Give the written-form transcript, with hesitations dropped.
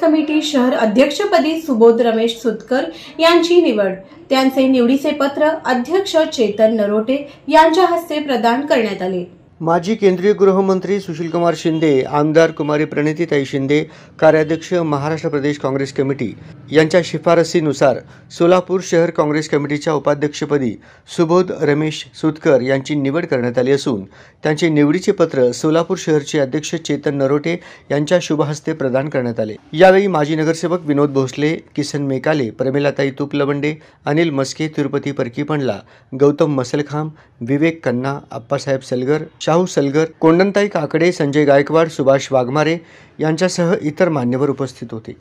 Committee शहर अध्यक्षपदी सुबोध रमेश सुतकर यांची निवड। त्यांचे निवडीचे पत्र अध्यक्ष चेतन नरोटे यांच्या हस्ते प्रदान करण्यात आले। माजी केंद्रीय गृहमंत्री सुशीलकुमार शिंदे, आमदार कुमारी प्रणितीताई शिंदे, कार्याध्यक्ष महाराष्ट्र प्रदेश काँग्रेस कमिटी यांच्या शिफारसीनुसार सोलापूर शहर काँग्रेस कमिटीच्या उपाध्यक्षपदी सुबोध रमेश सुतकर यांची निवड करण्यात आली असून त्यांचे निवडीचे पत्र सोलापूर शहरचे अध्यक्ष चेतन नरोटे यांच्या शुभ हस्ते प्रदान करण्यात आले। यावेळी माजी नगरसेवक विनोद भोसले, किसन मेकाले, प्रमिलाताई तुपलवंडे, अनिल मस्के, तिरुपती परकीपंडला, गौतम मसलखाम, विवेक कन्ना, अप्पासाहेब सलगर, शाहू सलगर, कोंडनताई काकडे, संजय गायकवाड, सुभाष वाघमारे यांच्यासह इतर मान्यवर उपस्थित होते।